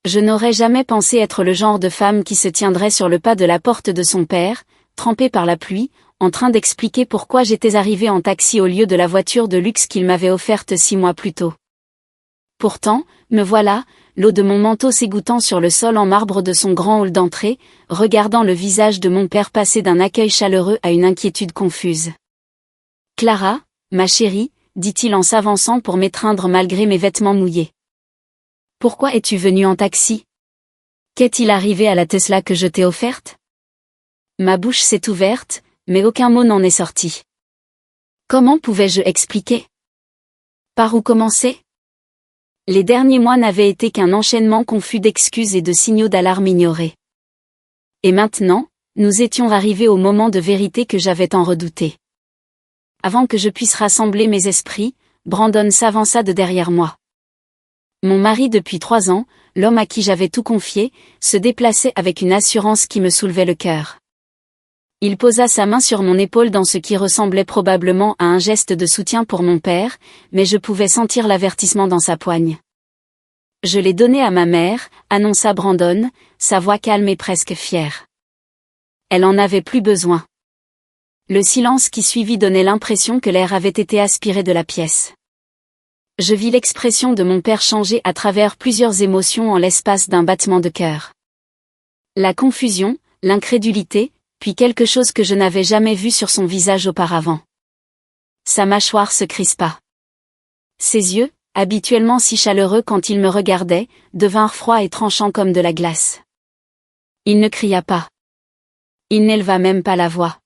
Je n'aurais jamais pensé être le genre de femme qui se tiendrait sur le pas de la porte de son père, trempée par la pluie, en train d'expliquer pourquoi j'étais arrivée en taxi au lieu de la voiture de luxe qu'il m'avait offerte 6 mois plus tôt. Pourtant, me voilà, l'eau de mon manteau s'égouttant sur le sol en marbre de son grand hall d'entrée, regardant le visage de mon père passer d'un accueil chaleureux à une inquiétude confuse. « Clara, ma chérie, dit-il en s'avançant pour m'étreindre malgré mes vêtements mouillés. Pourquoi es-tu venue en taxi? Qu'est-il arrivé à la Tesla que je t'ai offerte? » Ma bouche s'est ouverte, mais aucun mot n'en est sorti. Comment pouvais-je expliquer? Par où commencer? Les derniers mois n'avaient été qu'un enchaînement confus d'excuses et de signaux d'alarme ignorés. Et maintenant, nous étions arrivés au moment de vérité que j'avais tant redouté. Avant que je puisse rassembler mes esprits, Brandon s'avança de derrière moi. Mon mari depuis 3 ans, l'homme à qui j'avais tout confié, se déplaçait avec une assurance qui me soulevait le cœur. Il posa sa main sur mon épaule dans ce qui ressemblait probablement à un geste de soutien pour mon père, mais je pouvais sentir l'avertissement dans sa poigne. « Je l'ai donné à ma mère », annonça Brandon, sa voix calme et presque fière. Elle en avait plus besoin. Le silence qui suivit donnait l'impression que l'air avait été aspiré de la pièce. Je vis l'expression de mon père changer à travers plusieurs émotions en l'espace d'un battement de cœur. La confusion, l'incrédulité, puis quelque chose que je n'avais jamais vu sur son visage auparavant. Sa mâchoire se crispa. Ses yeux, habituellement si chaleureux quand il me regardait, devinrent froids et tranchants comme de la glace. Il ne cria pas. Il n'éleva même pas la voix.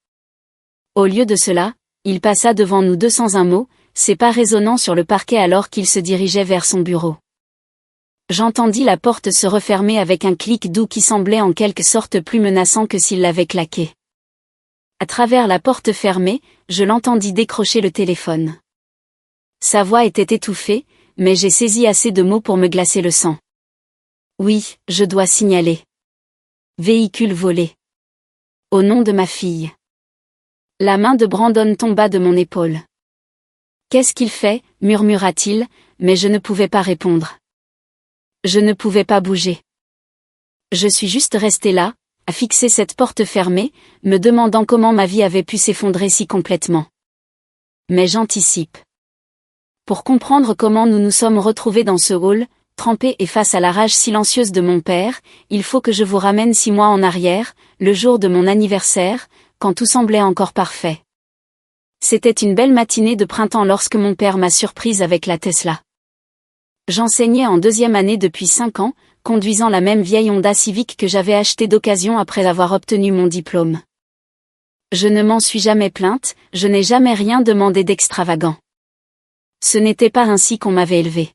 Au lieu de cela, il passa devant nous deux sans un mot, ses pas résonnant sur le parquet alors qu'il se dirigeait vers son bureau. J'entendis la porte se refermer avec un clic doux qui semblait en quelque sorte plus menaçant que s'il l'avait claqué. À travers la porte fermée, je l'entendis décrocher le téléphone. Sa voix était étouffée, mais j'ai saisi assez de mots pour me glacer le sang. Oui, je dois signaler. Véhicule volé. Au nom de ma fille. La main de Brandon tomba de mon épaule. Qu'est-ce qu'il fait, murmura-t-il, mais je ne pouvais pas répondre. Je ne pouvais pas bouger. Je suis juste resté là, à fixer cette porte fermée, me demandant comment ma vie avait pu s'effondrer si complètement. Mais j'anticipe. Pour comprendre comment nous nous sommes retrouvés dans ce hall, trempés et face à la rage silencieuse de mon père, il faut que je vous ramène 6 mois en arrière, le jour de mon anniversaire, quand tout semblait encore parfait. C'était une belle matinée de printemps lorsque mon père m'a surprise avec la Tesla. J'enseignais en 2e année depuis 5 ans, conduisant la même vieille Honda Civic que j'avais achetée d'occasion après avoir obtenu mon diplôme. Je ne m'en suis jamais plainte, je n'ai jamais rien demandé d'extravagant. Ce n'était pas ainsi qu'on m'avait élevé.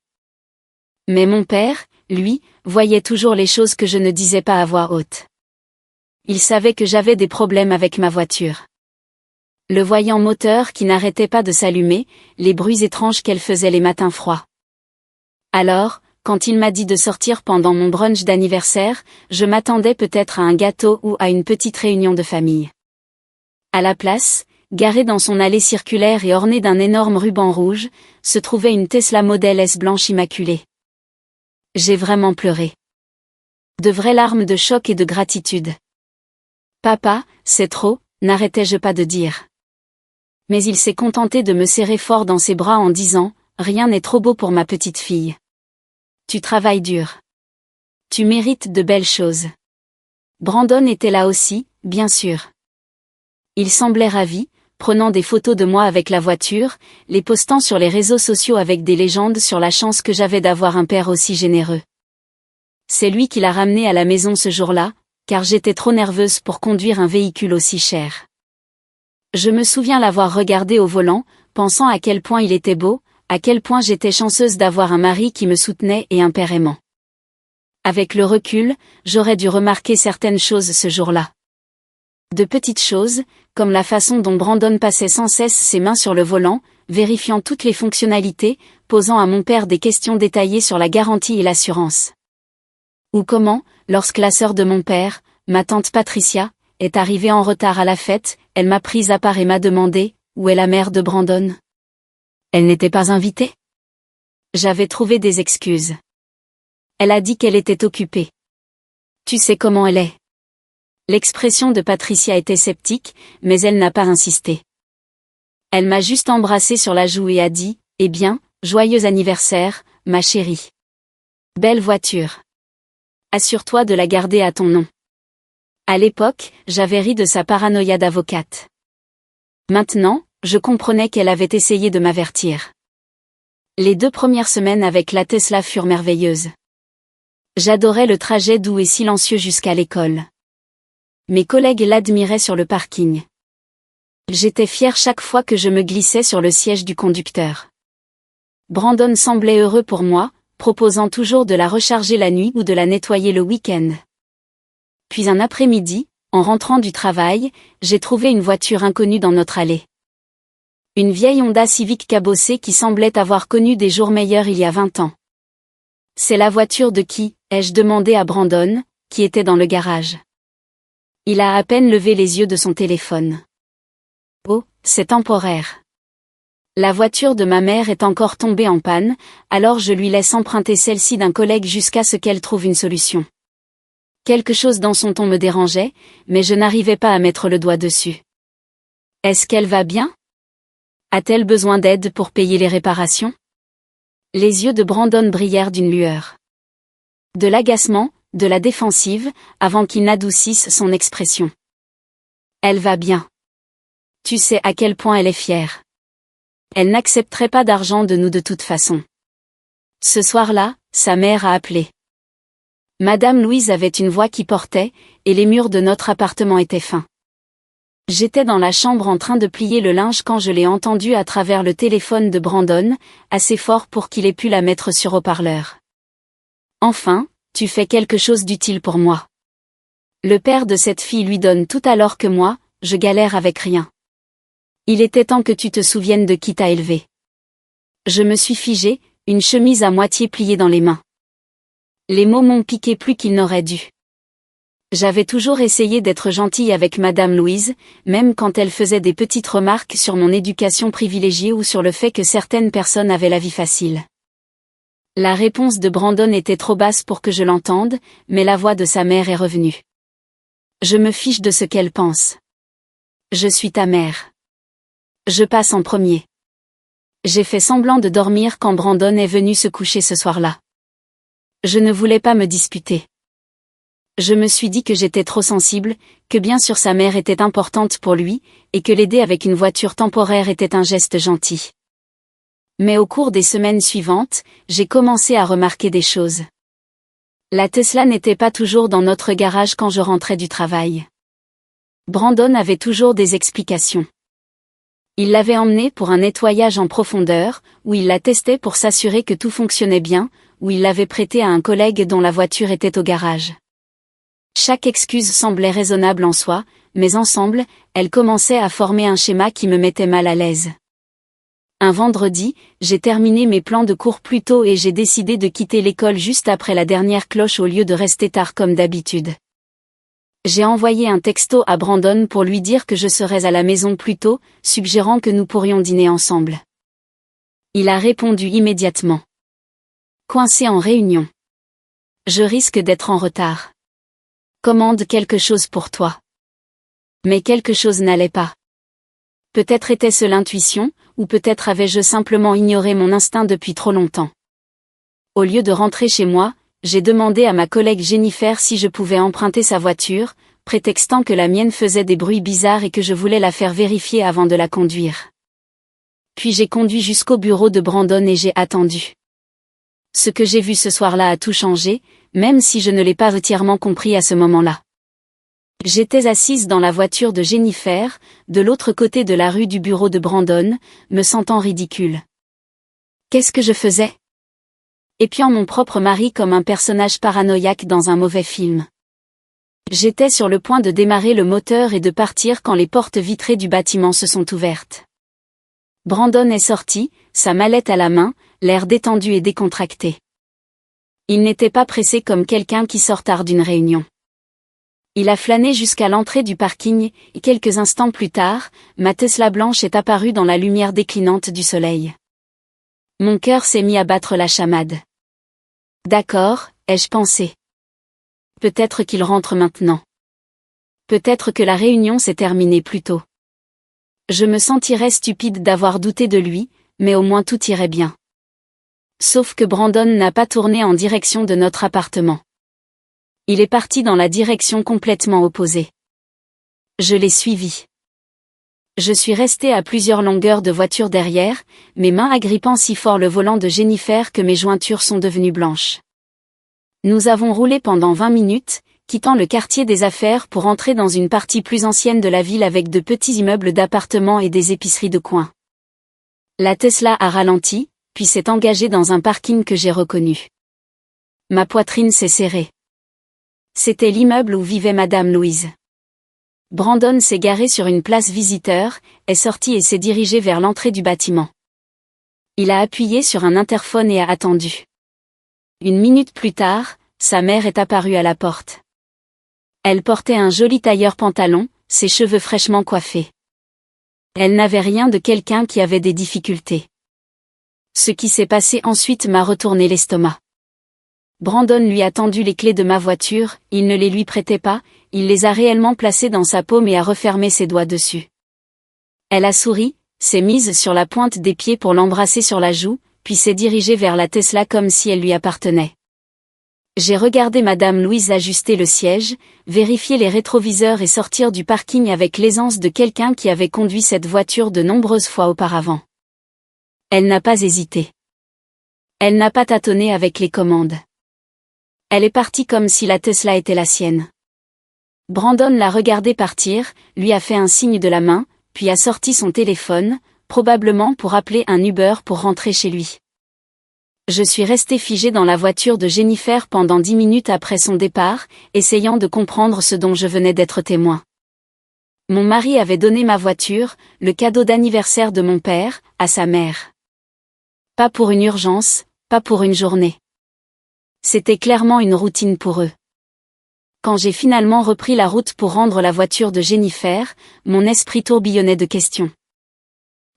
Mais mon père, lui, voyait toujours les choses que je ne disais pas à voix haute. Il savait que j'avais des problèmes avec ma voiture. Le voyant moteur qui n'arrêtait pas de s'allumer, les bruits étranges qu'elle faisait les matins froids. Alors, quand il m'a dit de sortir pendant mon brunch d'anniversaire, je m'attendais peut-être à un gâteau ou à une petite réunion de famille. À la place, garée dans son allée circulaire et ornée d'un énorme ruban rouge, se trouvait une Tesla Model S blanche immaculée. J'ai vraiment pleuré. De vraies larmes de choc et de gratitude. Papa, c'est trop, n'arrêtais-je pas de dire. Mais il s'est contenté de me serrer fort dans ses bras en disant, rien n'est trop beau pour ma petite fille. Tu travailles dur. Tu mérites de belles choses. Brandon était là aussi, bien sûr. Il semblait ravi, prenant des photos de moi avec la voiture, les postant sur les réseaux sociaux avec des légendes sur la chance que j'avais d'avoir un père aussi généreux. C'est lui qui l'a ramené à la maison ce jour-là, car j'étais trop nerveuse pour conduire un véhicule aussi cher. Je me souviens l'avoir regardé au volant, pensant à quel point il était beau, à quel point j'étais chanceuse d'avoir un mari qui me soutenait et un père aimant. Avec le recul, j'aurais dû remarquer certaines choses ce jour-là. De petites choses, comme la façon dont Brandon passait sans cesse ses mains sur le volant, vérifiant toutes les fonctionnalités, posant à mon père des questions détaillées sur la garantie et l'assurance. Ou comment, lorsque la sœur de mon père, ma tante Patricia, est arrivée en retard à la fête, elle m'a prise à part et m'a demandé, où est la mère de Brandon? Elle n'était pas invitée? J'avais trouvé des excuses. Elle a dit qu'elle était occupée. Tu sais comment elle est. L'expression de Patricia était sceptique, mais elle n'a pas insisté. Elle m'a juste embrassé sur la joue et a dit, « Eh bien, joyeux anniversaire, ma chérie. Belle voiture. Assure-toi de la garder à ton nom. » À l'époque, j'avais ri de sa paranoïa d'avocate. Maintenant, je comprenais qu'elle avait essayé de m'avertir. Les 2 premières semaines avec la Tesla furent merveilleuses. J'adorais le trajet doux et silencieux jusqu'à l'école. Mes collègues l'admiraient sur le parking. J'étais fière chaque fois que je me glissais sur le siège du conducteur. Brandon semblait heureux pour moi, proposant toujours de la recharger la nuit ou de la nettoyer le week-end. Puis un après-midi, en rentrant du travail, j'ai trouvé une voiture inconnue dans notre allée. Une vieille Honda Civic cabossée qui semblait avoir connu des jours meilleurs il y a 20 ans. « C'est la voiture de qui ?» ai-je demandé à Brandon, qui était dans le garage. Il a à peine levé les yeux de son téléphone. « Oh, c'est temporaire. La voiture de ma mère est encore tombée en panne, alors je lui laisse emprunter celle-ci d'un collègue jusqu'à ce qu'elle trouve une solution. » Quelque chose dans son ton me dérangeait, mais je n'arrivais pas à mettre le doigt dessus. « Est-ce qu'elle va bien ? A-t-elle besoin d'aide pour payer les réparations ?» Les yeux de Brandon brillèrent d'une lueur. De l'agacement, de la défensive, avant qu'il n'adoucisse son expression. « Elle va bien. Tu sais à quel point elle est fière. Elle n'accepterait pas d'argent de nous de toute façon. » Ce soir-là, sa mère a appelé. Madame Louise avait une voix qui portait, et les murs de notre appartement étaient fins. J'étais dans la chambre en train de plier le linge quand je l'ai entendue à travers le téléphone de Brandon, assez fort pour qu'il ait pu la mettre sur haut-parleur. « Enfin, tu fais quelque chose d'utile pour moi. Le père de cette fille lui donne tout alors que moi, je galère avec rien. Il était temps que tu te souviennes de qui t'a élevé. » Je me suis figée, une chemise à moitié pliée dans les mains. Les mots m'ont piqué plus qu'ils n'auraient dû. J'avais toujours essayé d'être gentille avec Madame Louise, même quand elle faisait des petites remarques sur mon éducation privilégiée ou sur le fait que certaines personnes avaient la vie facile. La réponse de Brandon était trop basse pour que je l'entende, mais la voix de sa mère est revenue. « Je me fiche de ce qu'elle pense. Je suis ta mère. Je passe en premier. » J'ai fait semblant de dormir quand Brandon est venu se coucher ce soir-là. Je ne voulais pas me disputer. Je me suis dit que j'étais trop sensible, que bien sûr sa mère était importante pour lui, et que l'aider avec une voiture temporaire était un geste gentil. Mais au cours des semaines suivantes, j'ai commencé à remarquer des choses. La Tesla n'était pas toujours dans notre garage quand je rentrais du travail. Brandon avait toujours des explications. Il l'avait emmenée pour un nettoyage en profondeur, où il la testait pour s'assurer que tout fonctionnait bien, où il l'avait prêtée à un collègue dont la voiture était au garage. Chaque excuse semblait raisonnable en soi, mais ensemble, elles commençaient à former un schéma qui me mettait mal à l'aise. Un vendredi, j'ai terminé mes plans de cours plus tôt et j'ai décidé de quitter l'école juste après la dernière cloche au lieu de rester tard comme d'habitude. J'ai envoyé un texto à Brandon pour lui dire que je serais à la maison plus tôt, suggérant que nous pourrions dîner ensemble. Il a répondu immédiatement. Coincé en réunion. Je risque d'être en retard. Commande quelque chose pour toi. Mais quelque chose n'allait pas. Peut-être était-ce l'intuition, ou peut-être avais-je simplement ignoré mon instinct depuis trop longtemps. Au lieu de rentrer chez moi, j'ai demandé à ma collègue Jennifer si je pouvais emprunter sa voiture, prétextant que la mienne faisait des bruits bizarres et que je voulais la faire vérifier avant de la conduire. Puis j'ai conduit jusqu'au bureau de Brandon et j'ai attendu. Ce que j'ai vu ce soir-là a tout changé, même si je ne l'ai pas entièrement compris à ce moment-là. J'étais assise dans la voiture de Jennifer, de l'autre côté de la rue du bureau de Brandon, me sentant ridicule. Qu'est-ce que je faisais? Épiant mon propre mari comme un personnage paranoïaque dans un mauvais film. J'étais sur le point de démarrer le moteur et de partir quand les portes vitrées du bâtiment se sont ouvertes. Brandon est sorti, sa mallette à la main, l'air détendu et décontracté. Il n'était pas pressé comme quelqu'un qui sort tard d'une réunion. Il a flâné jusqu'à l'entrée du parking, et quelques instants plus tard, ma Tesla blanche est apparue dans la lumière déclinante du soleil. Mon cœur s'est mis à battre la chamade. D'accord, ai-je pensé. Peut-être qu'il rentre maintenant. Peut-être que la réunion s'est terminée plus tôt. Je me sentirais stupide d'avoir douté de lui, mais au moins tout irait bien. Sauf que Brandon n'a pas tourné en direction de notre appartement. Il est parti dans la direction complètement opposée. Je l'ai suivi. Je suis restée à plusieurs longueurs de voiture derrière, mes mains agrippant si fort le volant de Jennifer que mes jointures sont devenues blanches. Nous avons roulé pendant 20 minutes, quittant le quartier des affaires pour entrer dans une partie plus ancienne de la ville avec de petits immeubles d'appartements et des épiceries de coin. La Tesla a ralenti, puis s'est engagée dans un parking que j'ai reconnu. Ma poitrine s'est serrée. C'était l'immeuble où vivait Madame Louise. Brandon s'est garé sur une place visiteur, est sorti et s'est dirigé vers l'entrée du bâtiment. Il a appuyé sur un interphone et a attendu. 1 minute plus tard, sa mère est apparue à la porte. Elle portait un joli tailleur pantalon, ses cheveux fraîchement coiffés. Elle n'avait rien de quelqu'un qui avait des difficultés. Ce qui s'est passé ensuite m'a retourné l'estomac. Brandon lui a tendu les clés de ma voiture, il ne les lui prêtait pas, il les a réellement placées dans sa paume et a refermé ses doigts dessus. Elle a souri, s'est mise sur la pointe des pieds pour l'embrasser sur la joue, puis s'est dirigée vers la Tesla comme si elle lui appartenait. J'ai regardé Madame Louise ajuster le siège, vérifier les rétroviseurs et sortir du parking avec l'aisance de quelqu'un qui avait conduit cette voiture de nombreuses fois auparavant. Elle n'a pas hésité. Elle n'a pas tâtonné avec les commandes. Elle est partie comme si la Tesla était la sienne. Brandon l'a regardé partir, lui a fait un signe de la main, puis a sorti son téléphone, probablement pour appeler un Uber pour rentrer chez lui. Je suis restée figée dans la voiture de Jennifer pendant 10 minutes après son départ, essayant de comprendre ce dont je venais d'être témoin. Mon mari avait donné ma voiture, le cadeau d'anniversaire de mon père, à sa mère. Pas pour une urgence, pas pour une journée. C'était clairement une routine pour eux. Quand j'ai finalement repris la route pour rendre la voiture de Jennifer, mon esprit tourbillonnait de questions.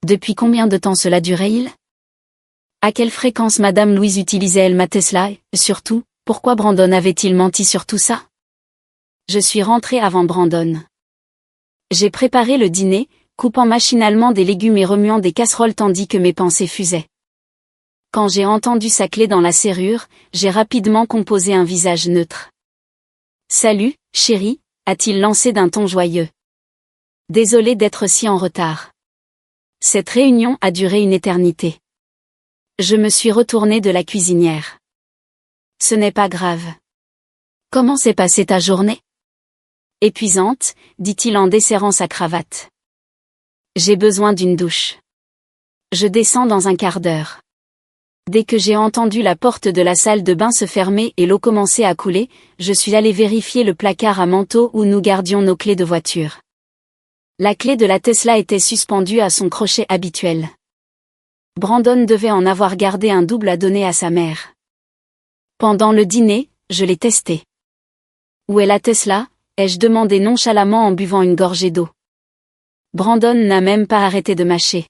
Depuis combien de temps cela durait-il? À quelle fréquence Madame Louise utilisait-elle ma Tesla et, surtout, pourquoi Brandon avait-il menti sur tout ça? Je suis rentrée avant Brandon. J'ai préparé le dîner, coupant machinalement des légumes et remuant des casseroles tandis que mes pensées fusaient. Quand j'ai entendu sa clé dans la serrure, j'ai rapidement composé un visage neutre. « Salut, chérie », a-t-il lancé d'un ton joyeux. Désolé d'être si en retard. Cette réunion a duré une éternité. Je me suis retournée de la cuisinière. Ce n'est pas grave. Comment s'est passée ta journée? Épuisante, dit-il en desserrant sa cravate. J'ai besoin d'une douche. Je descends dans un quart d'heure. Dès que j'ai entendu la porte de la salle de bain se fermer et l'eau commencer à couler, je suis allée vérifier le placard à manteau où nous gardions nos clés de voiture. La clé de la Tesla était suspendue à son crochet habituel. Brandon devait en avoir gardé un double à donner à sa mère. Pendant le dîner, je l'ai testé. Où est la Tesla? Ai-je demandé nonchalamment en buvant une gorgée d'eau. Brandon n'a même pas arrêté de mâcher.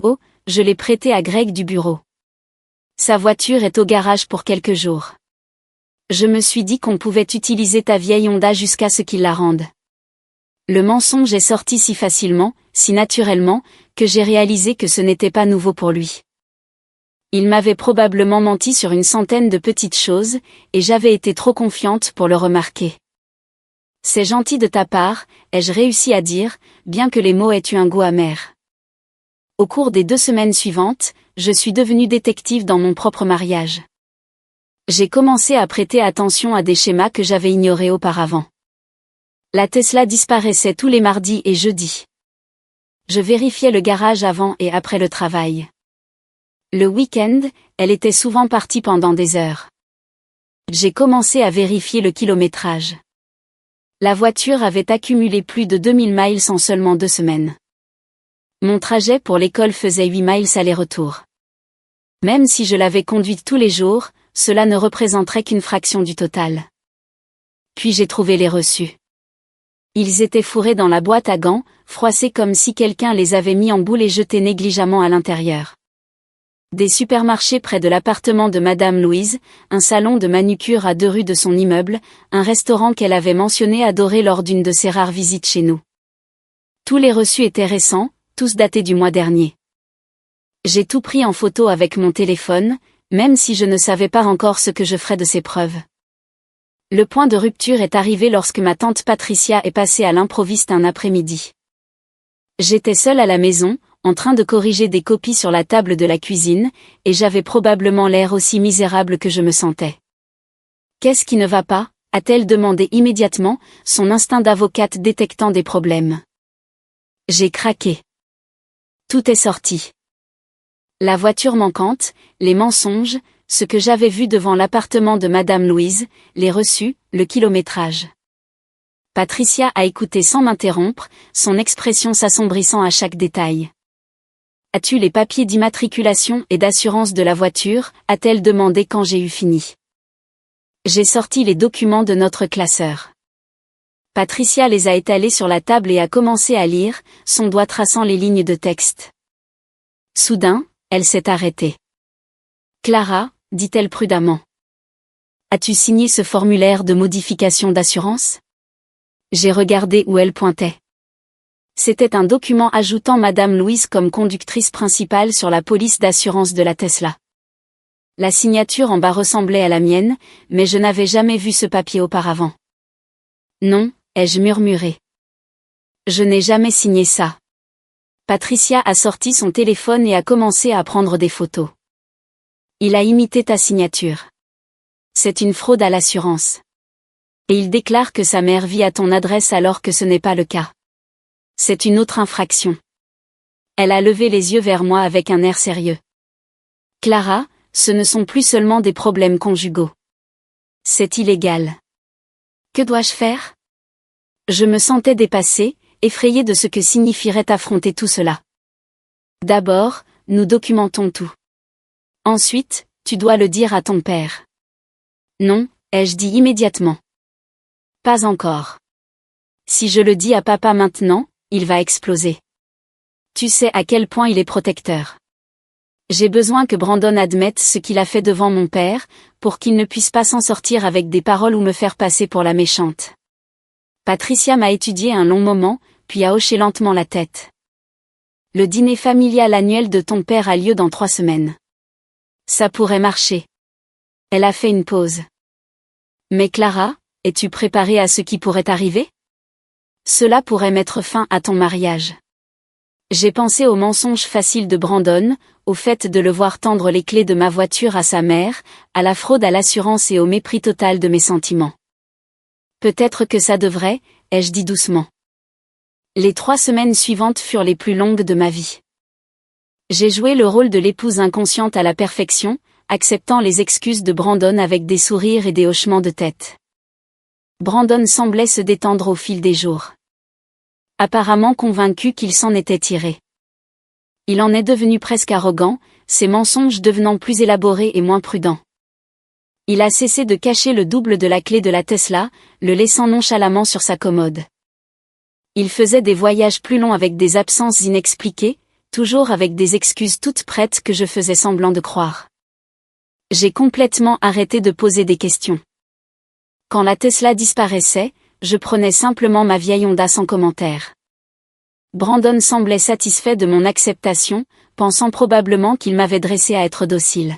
Oh, je l'ai prêtée à Greg du bureau. Sa voiture est au garage pour quelques jours. Je me suis dit qu'on pouvait utiliser ta vieille Honda jusqu'à ce qu'il la rende. Le mensonge est sorti si facilement, si naturellement, que j'ai réalisé que ce n'était pas nouveau pour lui. Il m'avait probablement menti sur une centaine de petites choses, et j'avais été trop confiante pour le remarquer. C'est gentil de ta part, ai-je réussi à dire, bien que les mots aient eu un goût amer. Au cours des 2 semaines suivantes, je suis devenue détective dans mon propre mariage. J'ai commencé à prêter attention à des schémas que j'avais ignorés auparavant. La Tesla disparaissait tous les mardis et jeudis. Je vérifiais le garage avant et après le travail. Le week-end, elle était souvent partie pendant des heures. J'ai commencé à vérifier le kilométrage. La voiture avait accumulé plus de 2000 miles en seulement 2 semaines. Mon trajet pour l'école faisait 8 miles aller-retour. Même si je l'avais conduite tous les jours, cela ne représenterait qu'une fraction du total. Puis j'ai trouvé les reçus. Ils étaient fourrés dans la boîte à gants, froissés comme si quelqu'un les avait mis en boule et jetés négligemment à l'intérieur. Des supermarchés près de l'appartement de Madame Louise, un salon de manucure à 2 rues de son immeuble, un restaurant qu'elle avait mentionné adorer lors d'une de ses rares visites chez nous. Tous les reçus étaient récents, tous datés du mois dernier. J'ai tout pris en photo avec mon téléphone, même si je ne savais pas encore ce que je ferais de ces preuves. Le point de rupture est arrivé lorsque ma tante Patricia est passée à l'improviste un après-midi. J'étais seule à la maison, en train de corriger des copies sur la table de la cuisine, et j'avais probablement l'air aussi misérable que je me sentais. « Qu'est-ce qui ne va pas ?» a-t-elle demandé immédiatement, son instinct d'avocate détectant des problèmes. J'ai craqué. Tout est sorti. La voiture manquante, les mensonges, ce que j'avais vu devant l'appartement de Madame Louise, les reçus, le kilométrage. Patricia a écouté sans m'interrompre, son expression s'assombrissant à chaque détail. « As-tu les papiers d'immatriculation et d'assurance de la voiture ?» a-t-elle demandé quand j'ai eu fini. J'ai sorti les documents de notre classeur. Patricia les a étalés sur la table et a commencé à lire, son doigt traçant les lignes de texte. Soudain, elle s'est arrêtée. « Clara », dit-elle prudemment. « As-tu signé ce formulaire de modification d'assurance ?» J'ai regardé où elle pointait. C'était un document ajoutant Madame Louise comme conductrice principale sur la police d'assurance de la Tesla. La signature en bas ressemblait à la mienne, mais je n'avais jamais vu ce papier auparavant. Non, ai-je murmuré. Je n'ai jamais signé ça. Patricia a sorti son téléphone et a commencé à prendre des photos. Il a imité ta signature. C'est une fraude à l'assurance. Et il déclare que sa mère vit à ton adresse alors que ce n'est pas le cas. C'est une autre infraction. Elle a levé les yeux vers moi avec un air sérieux. Clara, ce ne sont plus seulement des problèmes conjugaux. C'est illégal. Que dois-je faire ? Je me sentais dépassée, effrayée de ce que signifierait affronter tout cela. D'abord, nous documentons tout. Ensuite, tu dois le dire à ton père. Non, ai-je dit immédiatement. Pas encore. Si je le dis à papa maintenant, il va exploser. Tu sais à quel point il est protecteur. J'ai besoin que Brandon admette ce qu'il a fait devant mon père, pour qu'il ne puisse pas s'en sortir avec des paroles ou me faire passer pour la méchante. Patricia m'a étudié un long moment, puis a hoché lentement la tête. Le dîner familial annuel de ton père a lieu dans 3 semaines. Ça pourrait marcher. Elle a fait une pause. Mais Clara, es-tu préparée à ce qui pourrait arriver ? Cela pourrait mettre fin à ton mariage. J'ai pensé au mensonge facile de Brandon, au fait de le voir tendre les clés de ma voiture à sa mère, à la fraude à l'assurance et au mépris total de mes sentiments. Peut-être que ça devrait, ai-je dit doucement. Les 3 semaines suivantes furent les plus longues de ma vie. J'ai joué le rôle de l'épouse inconsciente à la perfection, acceptant les excuses de Brandon avec des sourires et des hochements de tête. Brandon semblait se détendre au fil des jours. Apparemment convaincu qu'il s'en était tiré. Il en est devenu presque arrogant, ses mensonges devenant plus élaborés et moins prudents. Il a cessé de cacher le double de la clé de la Tesla, le laissant nonchalamment sur sa commode. Il faisait des voyages plus longs avec des absences inexpliquées, toujours avec des excuses toutes prêtes que je faisais semblant de croire. J'ai complètement arrêté de poser des questions. Quand la Tesla disparaissait, je prenais simplement ma vieille Honda sans commentaire. Brandon semblait satisfait de mon acceptation, pensant probablement qu'il m'avait dressé à être docile.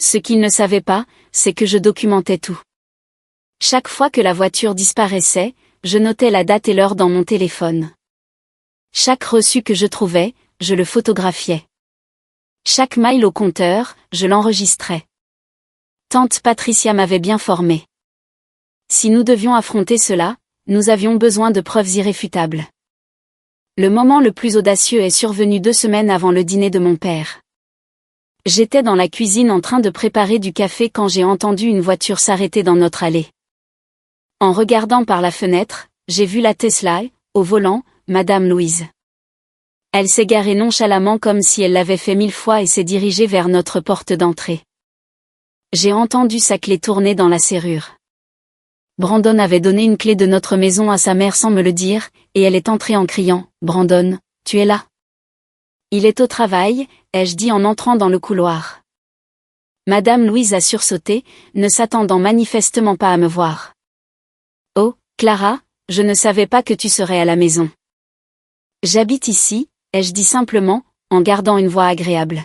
Ce qu'il ne savait pas, c'est que je documentais tout. Chaque fois que la voiture disparaissait, je notais la date et l'heure dans mon téléphone. Chaque reçu que je trouvais, je le photographiais. Chaque mail au compteur, je l'enregistrais. Tante Patricia m'avait bien formée. Si nous devions affronter cela, nous avions besoin de preuves irréfutables. Le moment le plus audacieux est survenu 2 semaines avant le dîner de mon père. J'étais dans la cuisine en train de préparer du café quand j'ai entendu une voiture s'arrêter dans notre allée. En regardant par la fenêtre, j'ai vu la Tesla, au volant, Madame Louise. Elle s'est garée nonchalamment comme si elle l'avait fait 1000 fois et s'est dirigée vers notre porte d'entrée. J'ai entendu sa clé tourner dans la serrure. Brandon avait donné une clé de notre maison à sa mère sans me le dire, et elle est entrée en criant « Brandon, tu es là ?» Il est au travail, ai-je dit en entrant dans le couloir. Madame Louise a sursauté, ne s'attendant manifestement pas à me voir. Oh, Clara, je ne savais pas que tu serais à la maison. J'habite ici, ai-je dit simplement, en gardant une voix agréable.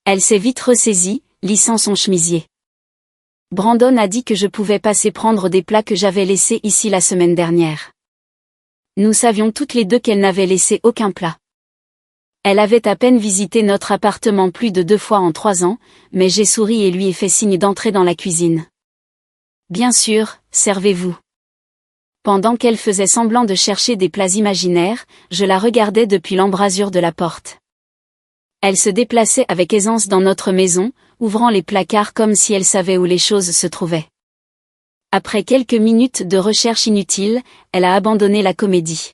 Elle s'est vite ressaisie, lissant son chemisier. Brandon a dit que je pouvais passer prendre des plats que j'avais laissés ici la semaine dernière. Nous savions toutes les deux qu'elle n'avait laissé aucun plat. Elle avait à peine visité notre appartement plus de 2 fois en 3 ans, mais j'ai souri et lui ai fait signe d'entrer dans la cuisine. Bien sûr, servez-vous. Pendant qu'elle faisait semblant de chercher des plats imaginaires, je la regardais depuis l'embrasure de la porte. Elle se déplaçait avec aisance dans notre maison, ouvrant les placards comme si elle savait où les choses se trouvaient. Après quelques minutes de recherche inutile, elle a abandonné la comédie.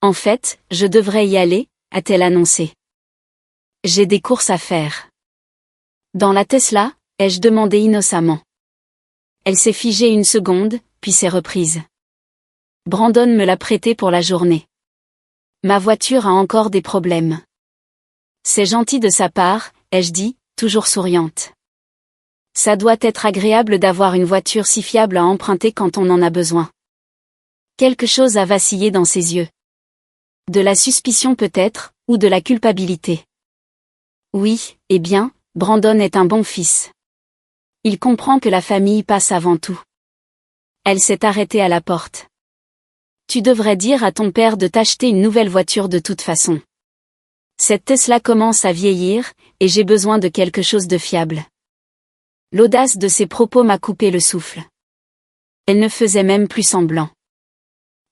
En fait, je devrais y aller, a-t-elle annoncé. J'ai des courses à faire. Dans la Tesla, ai-je demandé innocemment. Elle s'est figée une seconde, puis s'est reprise. Brandon me l'a prêtée pour la journée. Ma voiture a encore des problèmes. C'est gentil de sa part, ai-je dit, toujours souriante. Ça doit être agréable d'avoir une voiture si fiable à emprunter quand on en a besoin. Quelque chose a vacillé dans ses yeux. De la suspicion peut-être, ou de la culpabilité. Oui, eh bien, Brandon est un bon fils. Il comprend que la famille passe avant tout. Elle s'est arrêtée à la porte. Tu devrais dire à ton père de t'acheter une nouvelle voiture de toute façon. Cette Tesla commence à vieillir, et j'ai besoin de quelque chose de fiable. L'audace de ses propos m'a coupé le souffle. Elle ne faisait même plus semblant.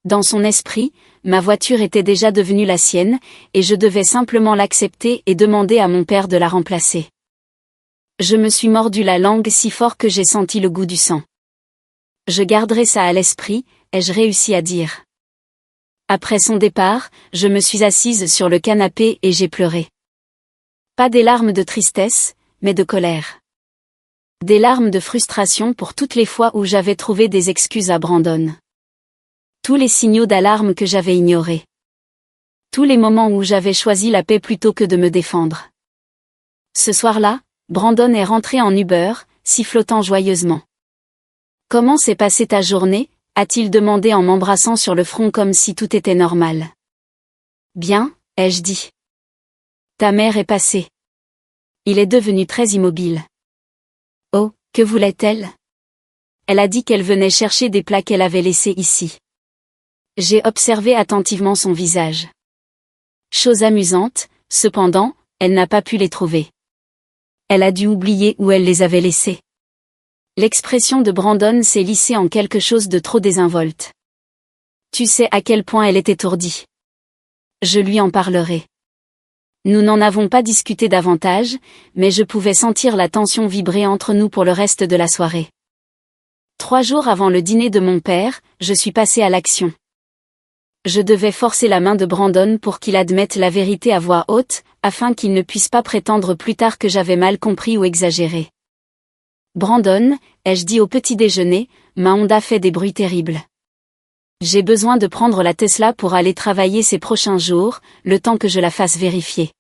Dans son esprit, ma voiture était déjà devenue la sienne, et je devais simplement l'accepter et demander à mon père de la remplacer. Je me suis mordu la langue si fort que j'ai senti le goût du sang. Je garderai ça à l'esprit, ai-je réussi à dire. Après son départ, je me suis assise sur le canapé et j'ai pleuré. Pas des larmes de tristesse, mais de colère. Des larmes de frustration pour toutes les fois où j'avais trouvé des excuses à Brandon. Tous les signaux d'alarme que j'avais ignorés. Tous les moments où j'avais choisi la paix plutôt que de me défendre. Ce soir-là, Brandon est rentré en Uber, sifflotant joyeusement. « Comment s'est passée ta journée ?» a-t-il demandé en m'embrassant sur le front comme si tout était normal. « Bien, ai-je dit. »« Ta mère est passée. » Il est devenu très immobile. « Oh, que voulait-elle » Elle a dit qu'elle venait chercher des plats qu'elle avait laissés ici. J'ai observé attentivement son visage. Chose amusante, cependant, elle n'a pas pu les trouver. Elle a dû oublier où elle les avait laissés. L'expression de Brandon s'est lissée en quelque chose de trop désinvolte. Tu sais à quel point elle est étourdie. Je lui en parlerai. Nous n'en avons pas discuté davantage, mais je pouvais sentir la tension vibrer entre nous pour le reste de la soirée. 3 jours avant le dîner de mon père, je suis passée à l'action. Je devais forcer la main de Brandon pour qu'il admette la vérité à voix haute, afin qu'il ne puisse pas prétendre plus tard que j'avais mal compris ou exagéré. Brandon, ai-je dit au petit déjeuner, ma Honda fait des bruits terribles. J'ai besoin de prendre la Tesla pour aller travailler ces prochains jours, le temps que je la fasse vérifier.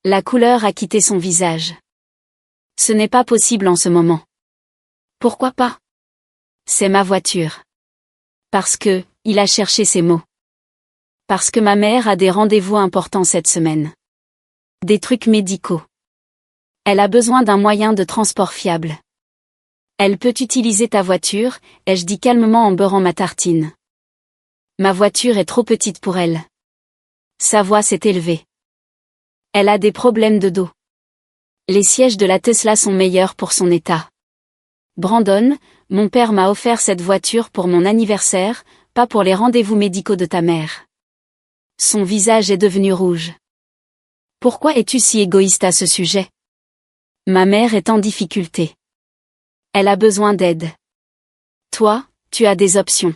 La couleur a quitté son visage. Ce n'est pas possible en ce moment. Pourquoi pas? C'est ma voiture. Parce que, il a cherché ses mots. Parce que ma mère a des rendez-vous importants cette semaine. Des trucs médicaux. Elle a besoin d'un moyen de transport fiable. Elle peut utiliser ta voiture, ai-je dit calmement en beurrant ma tartine. Ma voiture est trop petite pour elle. Sa voix s'est élevée. Elle a des problèmes de dos. Les sièges de la Tesla sont meilleurs pour son état. Brandon, mon père m'a offert cette voiture pour mon anniversaire, pas pour les rendez-vous médicaux de ta mère. Son visage est devenu rouge. Pourquoi es-tu si égoïste à ce sujet? Ma mère est en difficulté. Elle a besoin d'aide. Toi, tu as des options.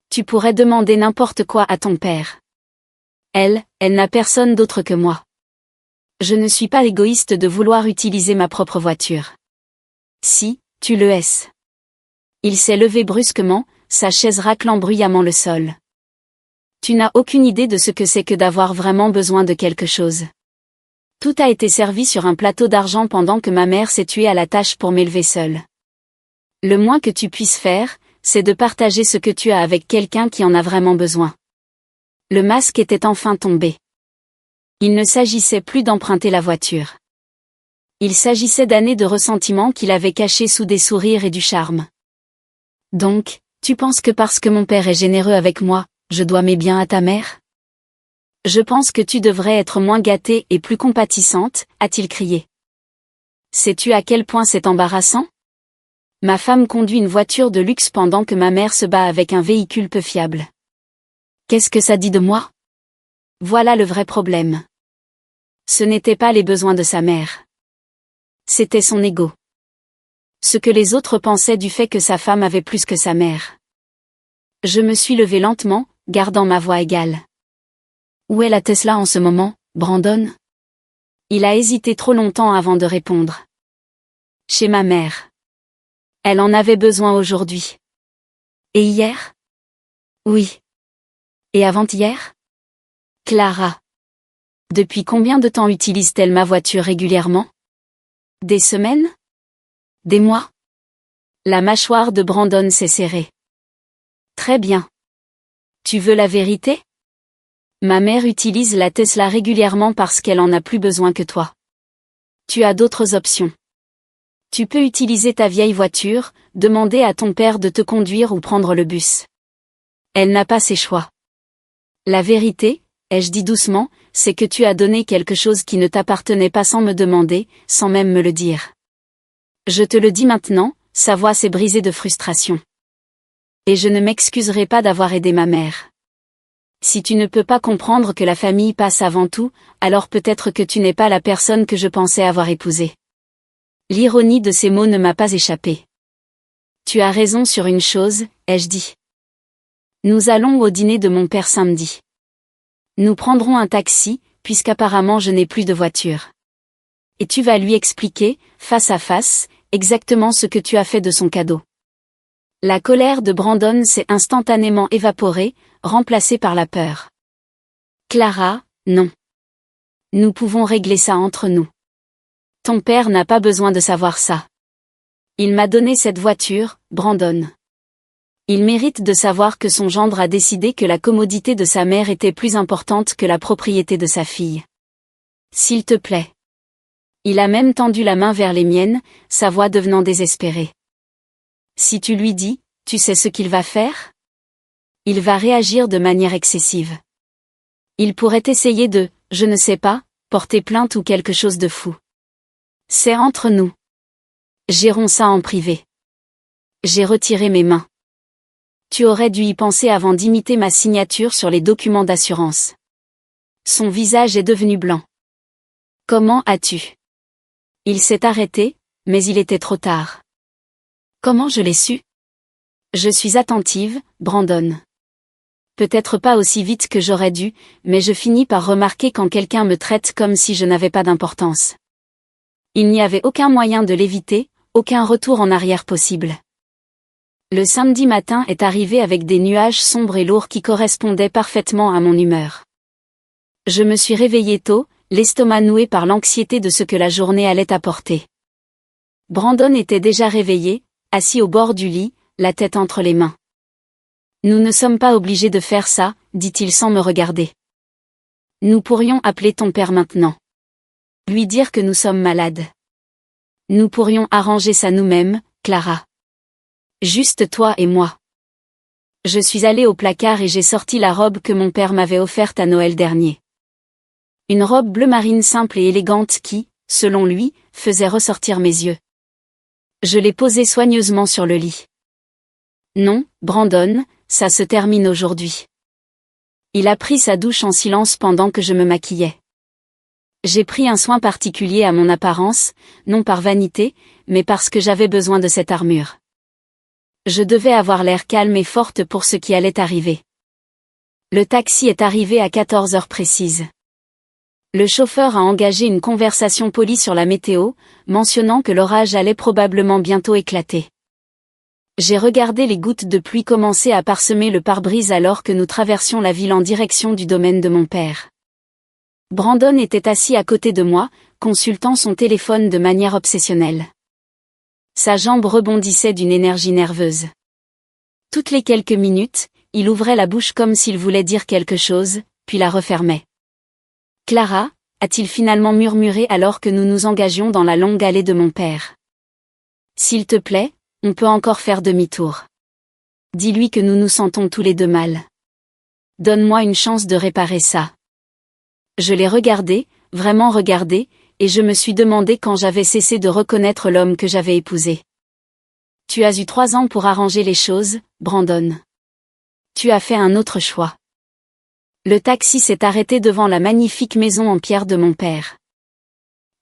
Tu pourrais demander n'importe quoi à ton père. Elle n'a personne d'autre que moi. Je ne suis pas égoïste de vouloir utiliser ma propre voiture. Si, tu le es. Il s'est levé brusquement, sa chaise raclant bruyamment le sol. Tu n'as aucune idée de ce que c'est que d'avoir vraiment besoin de quelque chose. Tout a été servi sur un plateau d'argent pendant que ma mère s'est tuée à la tâche pour m'élever seule. Le moins que tu puisses faire, c'est de partager ce que tu as avec quelqu'un qui en a vraiment besoin. Le masque était enfin tombé. Il ne s'agissait plus d'emprunter la voiture. Il s'agissait d'années de ressentiment qu'il avait cachés sous des sourires et du charme. Donc, tu penses que parce que mon père est généreux avec moi, je dois mes biens à ta mère? Je pense que tu devrais être moins gâtée et plus compatissante, a-t-il crié. Sais-tu à quel point c'est embarrassant? Ma femme conduit une voiture de luxe pendant que ma mère se bat avec un véhicule peu fiable. Qu'est-ce que ça dit de moi? Voilà le vrai problème. Ce n'étaient pas les besoins de sa mère. C'était son ego. Ce que les autres pensaient du fait que sa femme avait plus que sa mère. Je me suis levée lentement, gardant ma voix égale. Où est la Tesla en ce moment, Brandon? Il a hésité trop longtemps avant de répondre. Chez ma mère. Elle en avait besoin aujourd'hui. Et hier? Oui. Et avant-hier? Clara. Depuis combien de temps utilise-t-elle ma voiture régulièrement? Des semaines? Des mois? La mâchoire de Brandon s'est serrée. Très bien. Tu veux la vérité? Ma mère utilise la Tesla régulièrement parce qu'elle en a plus besoin que toi. Tu as d'autres options. Tu peux utiliser ta vieille voiture, demander à ton père de te conduire ou prendre le bus. Elle n'a pas ses choix. La vérité, ai-je dit doucement, c'est que tu as donné quelque chose qui ne t'appartenait pas sans me demander, sans même me le dire. Je te le dis maintenant, sa voix s'est brisée de frustration. Et je ne m'excuserai pas d'avoir aidé ma mère. Si tu ne peux pas comprendre que la famille passe avant tout, alors peut-être que tu n'es pas la personne que je pensais avoir épousée. L'ironie de ces mots ne m'a pas échappé. Tu as raison sur une chose, ai-je dit. Nous allons au dîner de mon père samedi. Nous prendrons un taxi, puisqu'apparemment je n'ai plus de voiture. Et tu vas lui expliquer, face à face, exactement ce que tu as fait de son cadeau. La colère de Brandon s'est instantanément évaporée, remplacée par la peur. Clara, non. Nous pouvons régler ça entre nous. Ton père n'a pas besoin de savoir ça. Il m'a donné cette voiture, Brandon. Il mérite de savoir que son gendre a décidé que la commodité de sa mère était plus importante que la propriété de sa fille. S'il te plaît. Il a même tendu la main vers les miennes, sa voix devenant désespérée. Si tu lui dis, tu sais ce qu'il va faire? Il va réagir de manière excessive. Il pourrait essayer de, je ne sais pas, porter plainte ou quelque chose de fou. C'est entre nous. Gérons ça en privé. J'ai retiré mes mains. Tu aurais dû y penser avant d'imiter ma signature sur les documents d'assurance. Son visage est devenu blanc. Comment as-tu? Il s'est arrêté, mais il était trop tard. Comment je l'ai su? Je suis attentive, Brandon. Peut-être pas aussi vite que j'aurais dû, mais je finis par remarquer quand quelqu'un me traite comme si je n'avais pas d'importance. Il n'y avait aucun moyen de l'éviter, aucun retour en arrière possible. Le samedi matin est arrivé avec des nuages sombres et lourds qui correspondaient parfaitement à mon humeur. Je me suis réveillée tôt, l'estomac noué par l'anxiété de ce que la journée allait apporter. Brandon était déjà réveillé, assis au bord du lit, la tête entre les mains. Nous ne sommes pas obligés de faire ça, dit-il sans me regarder. Nous pourrions appeler ton père maintenant. Lui dire que nous sommes malades. Nous pourrions arranger ça nous-mêmes, Clara. Juste toi et moi. Je suis allée au placard et j'ai sorti la robe que mon père m'avait offerte à Noël dernier. Une robe bleu marine simple et élégante qui, selon lui, faisait ressortir mes yeux. Je l'ai posée soigneusement sur le lit. Non, Brandon, ça se termine aujourd'hui. Il a pris sa douche en silence pendant que je me maquillais. J'ai pris un soin particulier à mon apparence, non par vanité, mais parce que j'avais besoin de cette armure. Je devais avoir l'air calme et forte pour ce qui allait arriver. Le taxi est arrivé à 14 heures précises. Le chauffeur a engagé une conversation polie sur la météo, mentionnant que l'orage allait probablement bientôt éclater. J'ai regardé les gouttes de pluie commencer à parsemer le pare-brise alors que nous traversions la ville en direction du domaine de mon père. Brandon était assis à côté de moi, consultant son téléphone de manière obsessionnelle. Sa jambe rebondissait d'une énergie nerveuse. Toutes les quelques minutes, il ouvrait la bouche comme s'il voulait dire quelque chose, puis la refermait. « Clara » a-t-il finalement murmuré alors que nous nous engagions dans la longue allée de mon père. « S'il te plaît, on peut encore faire demi-tour. Dis-lui que nous nous sentons tous les deux mal. Donne-moi une chance de réparer ça. » Je l'ai regardé, vraiment regardé, et je me suis demandé quand j'avais cessé de reconnaître l'homme que j'avais épousé. « Tu as eu 3 ans pour arranger les choses, Brandon. Tu as fait un autre choix. » Le taxi s'est arrêté devant la magnifique maison en pierre de mon père.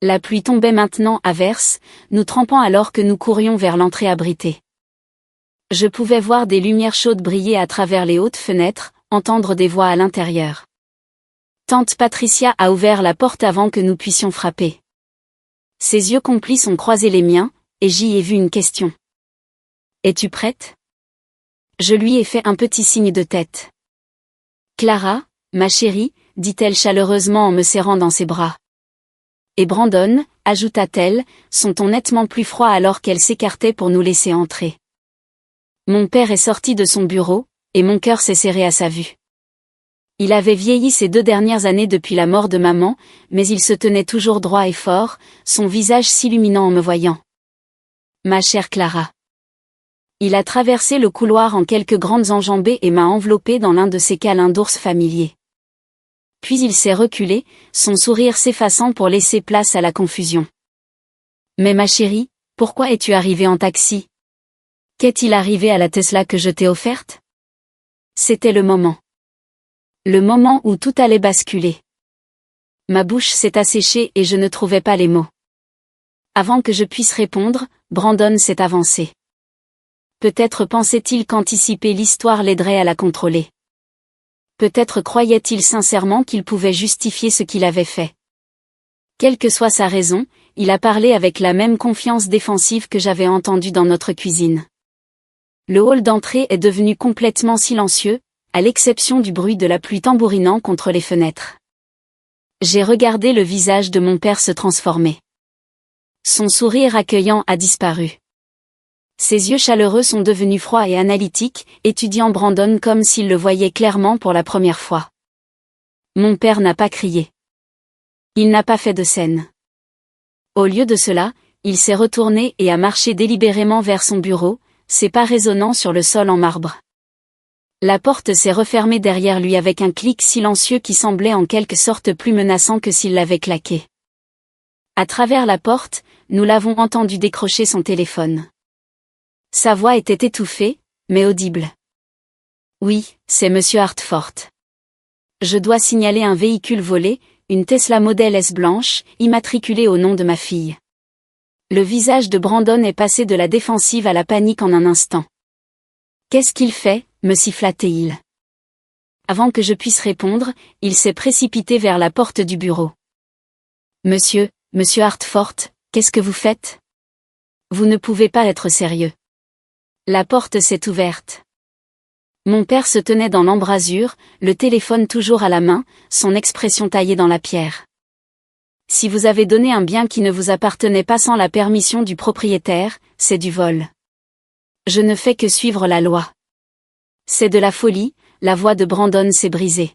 La pluie tombait maintenant à verse, nous trempant alors que nous courions vers l'entrée abritée. Je pouvais voir des lumières chaudes briller à travers les hautes fenêtres, entendre des voix à l'intérieur. Tante Patricia a ouvert la porte avant que nous puissions frapper. Ses yeux complices ont croisé les miens, et j'y ai vu une question. « Es-tu prête ?» Je lui ai fait un petit signe de tête. « Clara, ma chérie, dit-elle chaleureusement en me serrant dans ses bras. Et Brandon, ajouta-t-elle, son ton nettement plus froid alors qu'elle s'écartait pour nous laisser entrer. Mon père est sorti de son bureau, et mon cœur s'est serré à sa vue. Il avait vieilli ces 2 dernières années depuis la mort de maman, mais il se tenait toujours droit et fort, son visage s'illuminant en me voyant. Ma chère Clara. Il a traversé le couloir en quelques grandes enjambées et m'a enveloppée dans l'un de ses câlins d'ours familiers. Puis il s'est reculé, son sourire s'effaçant pour laisser place à la confusion. « Mais ma chérie, pourquoi es-tu arrivée en taxi? Qu'est-il arrivé à la Tesla que je t'ai offerte ?» C'était le moment. Le moment où tout allait basculer. Ma bouche s'est asséchée et je ne trouvais pas les mots. Avant que je puisse répondre, Brandon s'est avancé. Peut-être pensait-il qu'anticiper l'histoire l'aiderait à la contrôler. Peut-être croyait-il sincèrement qu'il pouvait justifier ce qu'il avait fait. Quelle que soit sa raison, il a parlé avec la même confiance défensive que j'avais entendue dans notre cuisine. Le hall d'entrée est devenu complètement silencieux, à l'exception du bruit de la pluie tambourinant contre les fenêtres. J'ai regardé le visage de mon père se transformer. Son sourire accueillant a disparu. Ses yeux chaleureux sont devenus froids et analytiques, étudiant Brandon comme s'il le voyait clairement pour la première fois. Mon père n'a pas crié. Il n'a pas fait de scène. Au lieu de cela, il s'est retourné et a marché délibérément vers son bureau, ses pas résonnant sur le sol en marbre. La porte s'est refermée derrière lui avec un clic silencieux qui semblait en quelque sorte plus menaçant que s'il l'avait claqué. À travers la porte, nous l'avons entendu décrocher son téléphone. Sa voix était étouffée, mais audible. « Oui, c'est Monsieur Hartford. Je dois signaler un véhicule volé, une Tesla Model S blanche, immatriculée au nom de ma fille. » Le visage de Brandon est passé de la défensive à la panique en un instant. « Qu'est-ce qu'il fait ?» me siffla-t-il. Avant que je puisse répondre, il s'est précipité vers la porte du bureau. « Monsieur Hartford, qu'est-ce que vous faites? Vous ne pouvez pas être sérieux. » La porte s'est ouverte. Mon père se tenait dans l'embrasure, le téléphone toujours à la main, son expression taillée dans la pierre. « Si vous avez donné un bien qui ne vous appartenait pas sans la permission du propriétaire, c'est du vol. Je ne fais que suivre la loi. » C'est de la folie, la voix de Brandon s'est brisée.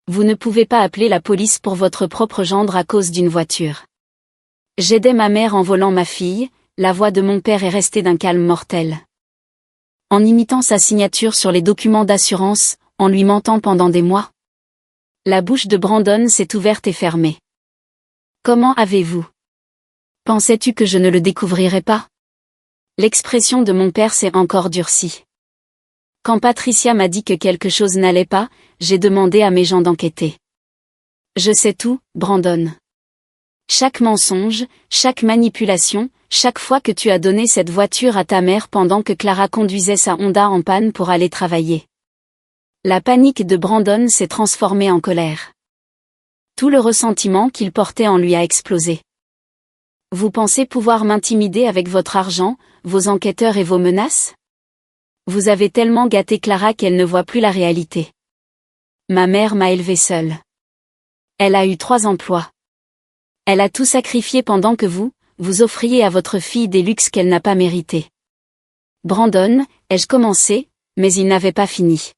Vous ne pouvez pas appeler la police pour votre propre gendre à cause d'une voiture. J'aidais ma mère en volant ma fille, la voix de mon père est restée d'un calme mortel. En imitant sa signature sur les documents d'assurance, en lui mentant pendant des mois. La bouche de Brandon s'est ouverte et fermée. Comment avez-vous? Pensais-tu que je ne le découvrirais pas? L'expression de mon père s'est encore durcie. Quand Patricia m'a dit que quelque chose n'allait pas, j'ai demandé à mes gens d'enquêter. Je sais tout, Brandon. Chaque mensonge, chaque manipulation, chaque fois que tu as donné cette voiture à ta mère pendant que Clara conduisait sa Honda en panne pour aller travailler. La panique de Brandon s'est transformée en colère. Tout le ressentiment qu'il portait en lui a explosé. Vous pensez pouvoir m'intimider avec votre argent, vos enquêteurs et vos menaces? Vous avez tellement gâté Clara qu'elle ne voit plus la réalité. Ma mère m'a élevée seule. Elle a eu 3 emplois. Elle a tout sacrifié pendant que vous offriez à votre fille des luxes qu'elle n'a pas mérités. Brandon, ai-je commencé, mais il n'avait pas fini.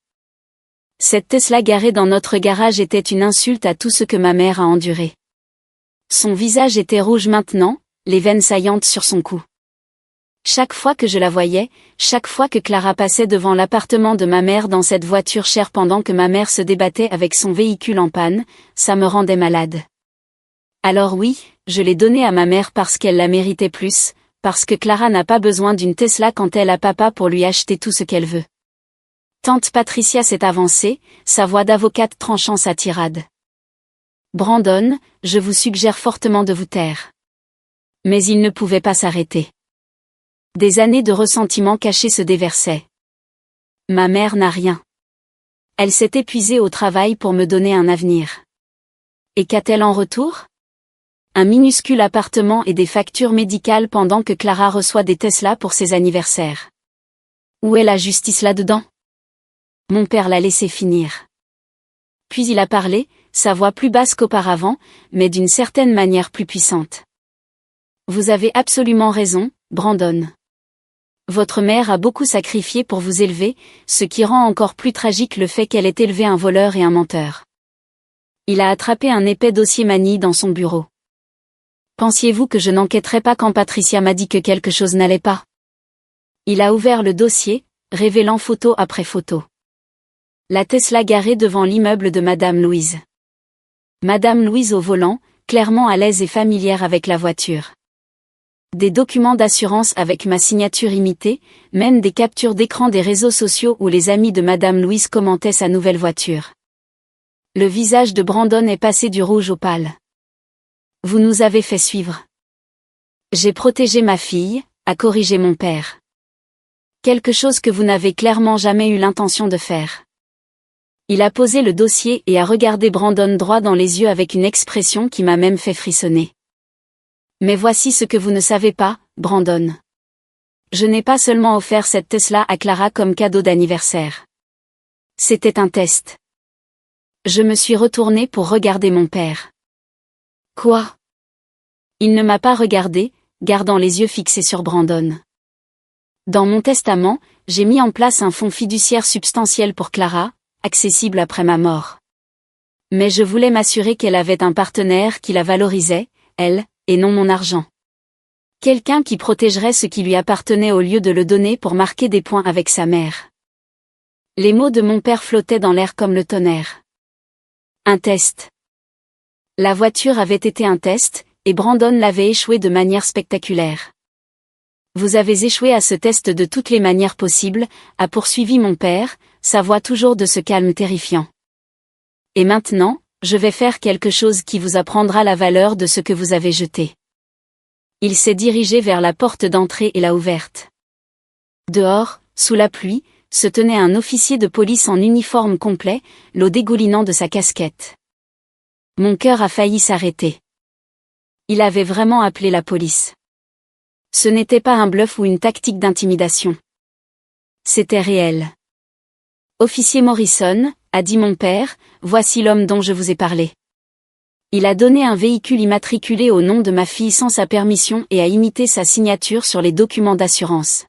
Cette Tesla garée dans notre garage était une insulte à tout ce que ma mère a enduré. Son visage était rouge maintenant, les veines saillantes sur son cou. Chaque fois que je la voyais, chaque fois que Clara passait devant l'appartement de ma mère dans cette voiture chère pendant que ma mère se débattait avec son véhicule en panne, ça me rendait malade. Alors oui, je l'ai donnée à ma mère parce qu'elle la méritait plus, parce que Clara n'a pas besoin d'une Tesla quand elle a papa pour lui acheter tout ce qu'elle veut. Tante Patricia s'est avancée, sa voix d'avocate tranchant sa tirade. Brandon, je vous suggère fortement de vous taire. Mais il ne pouvait pas s'arrêter. Des années de ressentiment caché se déversaient. Ma mère n'a rien. Elle s'est épuisée au travail pour me donner un avenir. Et qu'a-t-elle en retour? Un minuscule appartement et des factures médicales pendant que Clara reçoit des Tesla pour ses anniversaires. Où est la justice là-dedans? Mon père l'a laissé finir. Puis il a parlé, sa voix plus basse qu'auparavant, mais d'une certaine manière plus puissante. Vous avez absolument raison, Brandon. Votre mère a beaucoup sacrifié pour vous élever, ce qui rend encore plus tragique le fait qu'elle ait élevé un voleur et un menteur. Il a attrapé un épais dossier Manille dans son bureau. Pensiez-vous que je n'enquêterais pas quand Patricia m'a dit que quelque chose n'allait pas? Il a ouvert le dossier, révélant photo après photo. La Tesla garée devant l'immeuble de Madame Louise. Madame Louise au volant, clairement à l'aise et familière avec la voiture. Des documents d'assurance avec ma signature imitée, même des captures d'écran des réseaux sociaux où les amis de Madame Louise commentaient sa nouvelle voiture. Le visage de Brandon est passé du rouge au pâle. Vous nous avez fait suivre. J'ai protégé ma fille, a corrigé mon père. Quelque chose que vous n'avez clairement jamais eu l'intention de faire. Il a posé le dossier et a regardé Brandon droit dans les yeux avec une expression qui m'a même fait frissonner. Mais voici ce que vous ne savez pas, Brandon. Je n'ai pas seulement offert cette Tesla à Clara comme cadeau d'anniversaire. C'était un test. Je me suis retournée pour regarder mon père. Quoi? Il ne m'a pas regardé, gardant les yeux fixés sur Brandon. Dans mon testament, j'ai mis en place un fonds fiduciaire substantiel pour Clara, accessible après ma mort. Mais je voulais m'assurer qu'elle avait un partenaire qui la valorisait, elle, et non mon argent. Quelqu'un qui protégerait ce qui lui appartenait au lieu de le donner pour marquer des points avec sa mère. Les mots de mon père flottaient dans l'air comme le tonnerre. Un test. La voiture avait été un test, et Brandon l'avait échoué de manière spectaculaire. Vous avez échoué à ce test de toutes les manières possibles, a poursuivi mon père, sa voix toujours de ce calme terrifiant. Et maintenant, je vais faire quelque chose qui vous apprendra la valeur de ce que vous avez jeté. Il s'est dirigé vers la porte d'entrée et l'a ouverte. Dehors, sous la pluie, se tenait un officier de police en uniforme complet, l'eau dégoulinant de sa casquette. Mon cœur a failli s'arrêter. Il avait vraiment appelé la police. Ce n'était pas un bluff ou une tactique d'intimidation. C'était réel. Officier Morrison, a dit mon père, voici l'homme dont je vous ai parlé. Il a donné un véhicule immatriculé au nom de ma fille sans sa permission et a imité sa signature sur les documents d'assurance.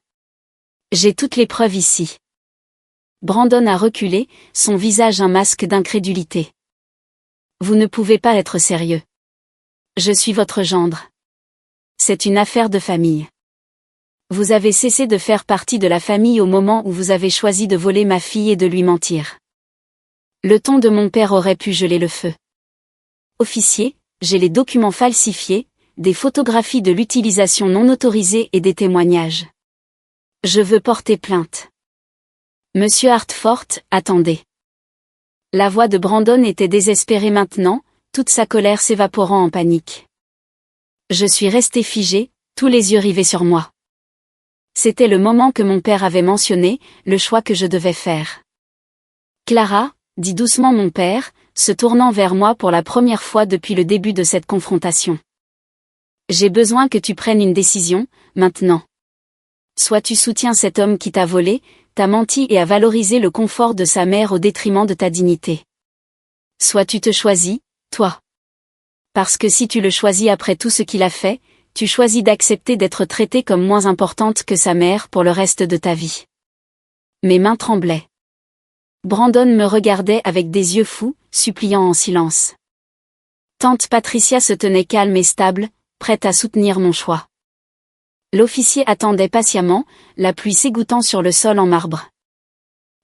J'ai toutes les preuves ici. Brandon a reculé, son visage un masque d'incrédulité. Vous ne pouvez pas être sérieux. Je suis votre gendre. C'est une affaire de famille. Vous avez cessé de faire partie de la famille au moment où vous avez choisi de voler ma fille et de lui mentir. Le ton de mon père aurait pu geler le feu. Officier, j'ai les documents falsifiés, des photographies de l'utilisation non autorisée et des témoignages. Je veux porter plainte. Monsieur Hartford, attendez. La voix de Brandon était désespérée maintenant, toute sa colère s'évaporant en panique. Je suis resté figé, tous les yeux rivés sur moi. C'était le moment que mon père avait mentionné, le choix que je devais faire. Clara, dit doucement mon père, se tournant vers moi pour la première fois depuis le début de cette confrontation. J'ai besoin que tu prennes une décision, maintenant. Soit tu soutiens cet homme qui t'a volé, t'a menti et a valorisé le confort de sa mère au détriment de ta dignité. Soit tu te choisis, toi. Parce que si tu le choisis après tout ce qu'il a fait, tu choisis d'accepter d'être traitée comme moins importante que sa mère pour le reste de ta vie. Mes mains tremblaient. Brandon me regardait avec des yeux fous, suppliant en silence. Tante Patricia se tenait calme et stable, prête à soutenir mon choix. L'officier attendait patiemment, la pluie s'égouttant sur le sol en marbre.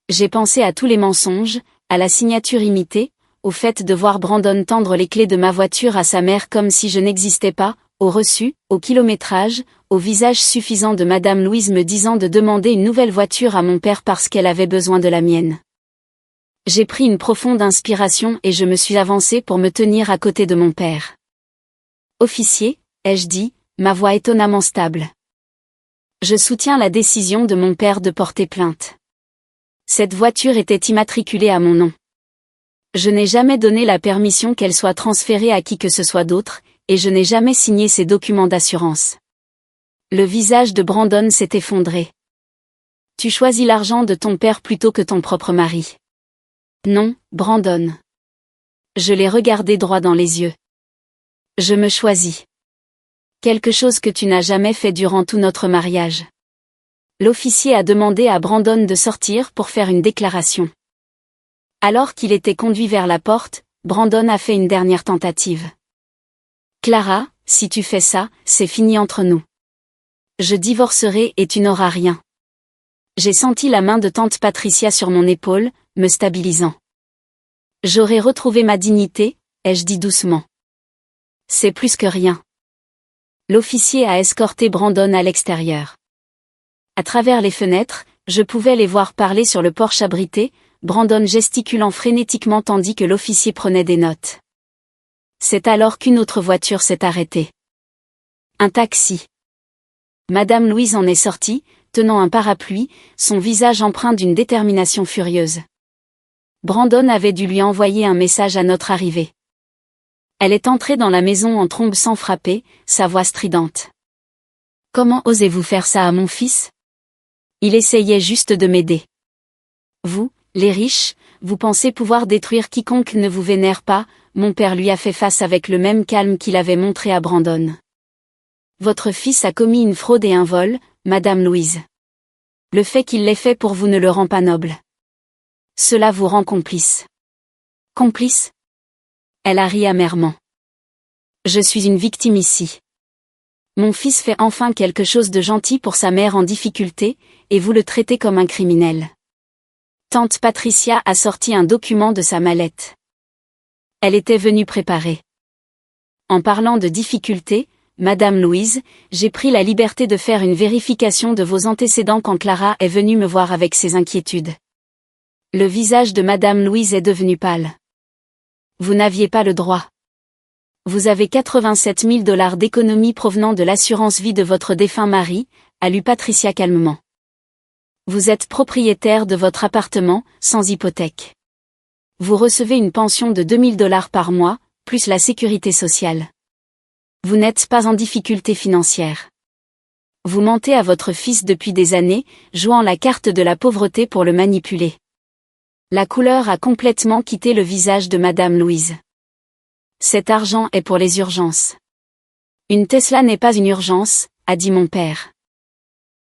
J'ai pensé à tous les mensonges, à la signature imitée, au fait de voir Brandon tendre les clés de ma voiture à sa mère comme si je n'existais pas, au reçu, au kilométrage, au visage suffisant de Madame Louise me disant de demander une nouvelle voiture à mon père parce qu'elle avait besoin de la mienne. J'ai pris une profonde inspiration et je me suis avancée pour me tenir à côté de mon père. Officier, ai-je dit, ma voix étonnamment stable. Je soutiens la décision de mon père de porter plainte. Cette voiture était immatriculée à mon nom. Je n'ai jamais donné la permission qu'elle soit transférée à qui que ce soit d'autre, et je n'ai jamais signé ces documents d'assurance. Le visage de Brandon s'est effondré. Tu choisis l'argent de ton père plutôt que ton propre mari. Non, Brandon. Je l'ai regardé droit dans les yeux. Je me choisis. Quelque chose que tu n'as jamais fait durant tout notre mariage. L'officier a demandé à Brandon de sortir pour faire une déclaration. Alors qu'il était conduit vers la porte, Brandon a fait une dernière tentative. Clara, si tu fais ça, c'est fini entre nous. Je divorcerai et tu n'auras rien. J'ai senti la main de tante Patricia sur mon épaule, me stabilisant. J'aurai retrouvé ma dignité, ai-je dit doucement. C'est plus que rien. L'officier a escorté Brandon à l'extérieur. À travers les fenêtres, je pouvais les voir parler sur le porche abrité, Brandon gesticulant frénétiquement tandis que l'officier prenait des notes. C'est alors qu'une autre voiture s'est arrêtée. Un taxi. Madame Louise en est sortie, tenant un parapluie, son visage empreint d'une détermination furieuse. Brandon avait dû lui envoyer un message à notre arrivée. Elle est entrée dans la maison en trombe sans frapper, sa voix stridente. « Comment osez-vous faire ça à mon fils ? Il essayait juste de m'aider. Vous, les riches, vous pensez pouvoir détruire quiconque ne vous vénère pas », mon père lui a fait face avec le même calme qu'il avait montré à Brandon. « Votre fils a commis une fraude et un vol, Madame Louise. Le fait qu'il l'ait fait pour vous ne le rend pas noble. Cela vous rend complice. » Complice ? Elle a ri amèrement. Je suis une victime ici. Mon fils fait enfin quelque chose de gentil pour sa mère en difficulté, et vous le traitez comme un criminel. Tante Patricia a sorti un document de sa mallette. Elle était venue préparer. En parlant de difficulté, Madame Louise, j'ai pris la liberté de faire une vérification de vos antécédents quand Clara est venue me voir avec ses inquiétudes. Le visage de Madame Louise est devenu pâle. Vous n'aviez pas le droit. Vous avez 87 000 $ d'économies provenant de l'assurance vie de votre défunt mari, a lu Patricia calmement. Vous êtes propriétaire de votre appartement, sans hypothèque. Vous recevez une pension de 2 000 $ par mois, plus la sécurité sociale. Vous n'êtes pas en difficulté financière. Vous mentez à votre fils depuis des années, jouant la carte de la pauvreté pour le manipuler. La couleur a complètement quitté le visage de Madame Louise. Cet argent est pour les urgences. Une Tesla n'est pas une urgence, a dit mon père.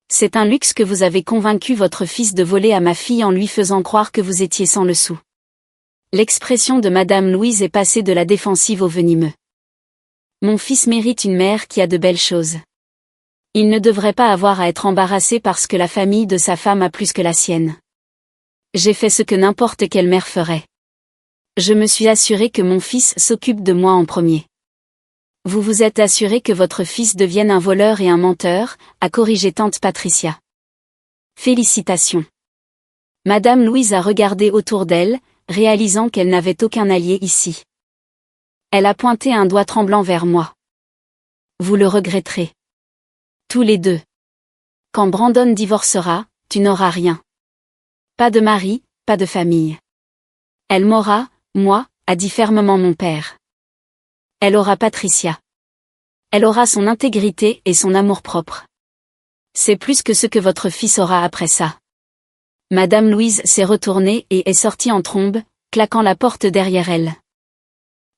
C'est un luxe que vous avez convaincu votre fils de voler à ma fille en lui faisant croire que vous étiez sans le sou. L'expression de Madame Louise est passée de la défensive au venimeux. Mon fils mérite une mère qui a de belles choses. Il ne devrait pas avoir à être embarrassé parce que la famille de sa femme a plus que la sienne. J'ai fait ce que n'importe quelle mère ferait. Je me suis assuré que mon fils s'occupe de moi en premier. Vous vous êtes assuré que votre fils devienne un voleur et un menteur, a corrigé tante Patricia. Félicitations. Madame Louise a regardé autour d'elle, réalisant qu'elle n'avait aucun allié ici. Elle a pointé un doigt tremblant vers moi. Vous le regretterez. Tous les deux. Quand Brandon divorcera, tu n'auras rien. Pas de mari, pas de famille. Elle m'aura, moi, a dit fermement mon père. Elle aura Patricia. Elle aura son intégrité et son amour-propre. C'est plus que ce que votre fils aura après ça. Madame Louise s'est retournée et est sortie en trombe, claquant la porte derrière elle.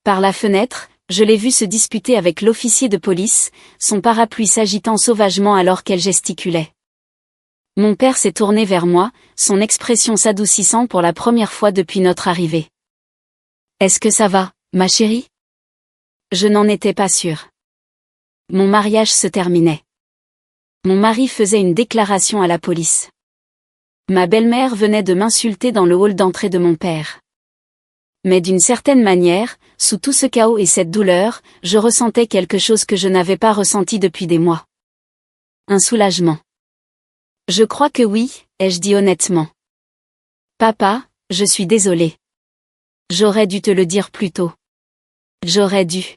Par la fenêtre, je l'ai vue se disputer avec l'officier de police, son parapluie s'agitant sauvagement alors qu'elle gesticulait. Mon père s'est tourné vers moi, son expression s'adoucissant pour la première fois depuis notre arrivée. « Est-ce que ça va, ma chérie ?» Je n'en étais pas sûre. Mon mariage se terminait. Mon mari faisait une déclaration à la police. Ma belle-mère venait de m'insulter dans le hall d'entrée de mon père. Mais d'une certaine manière, sous tout ce chaos et cette douleur, je ressentais quelque chose que je n'avais pas ressenti depuis des mois. Un soulagement. Je crois que oui, ai-je dit honnêtement. Papa, je suis désolée. J'aurais dû te le dire plus tôt. J'aurais dû.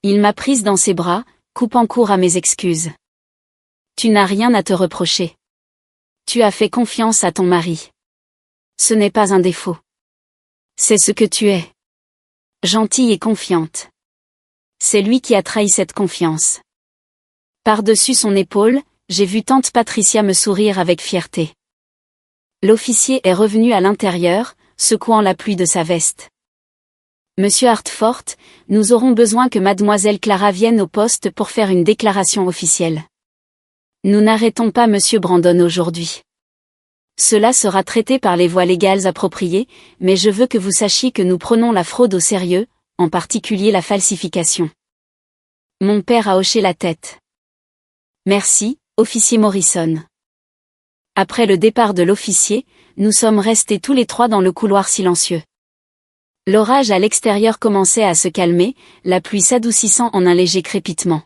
Il m'a prise dans ses bras, coupant court à mes excuses. Tu n'as rien à te reprocher. Tu as fait confiance à ton mari. Ce n'est pas un défaut. C'est ce que tu es. Gentille et confiante. C'est lui qui a trahi cette confiance. Par-dessus son épaule, j'ai vu tante Patricia me sourire avec fierté. L'officier est revenu à l'intérieur, secouant la pluie de sa veste. Monsieur Hartford, nous aurons besoin que mademoiselle Clara vienne au poste pour faire une déclaration officielle. Nous n'arrêtons pas monsieur Brandon aujourd'hui. Cela sera traité par les voies légales appropriées, mais je veux que vous sachiez que nous prenons la fraude au sérieux, en particulier la falsification. Mon père a hoché la tête. Merci, officier Morrison. Après le départ de l'officier, nous sommes restés tous les trois dans le couloir silencieux. L'orage à l'extérieur commençait à se calmer, la pluie s'adoucissant en un léger crépitement.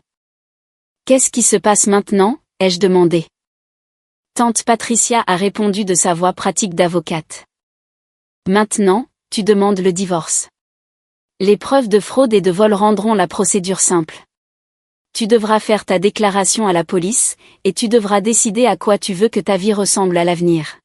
« Qu'est-ce qui se passe maintenant ?» ai-je demandé. Tante Patricia a répondu de sa voix pratique d'avocate. « Maintenant, tu demandes le divorce. Les preuves de fraude et de vol rendront la procédure simple. Tu devras faire ta déclaration à la police, et tu devras décider à quoi tu veux que ta vie ressemble à l'avenir.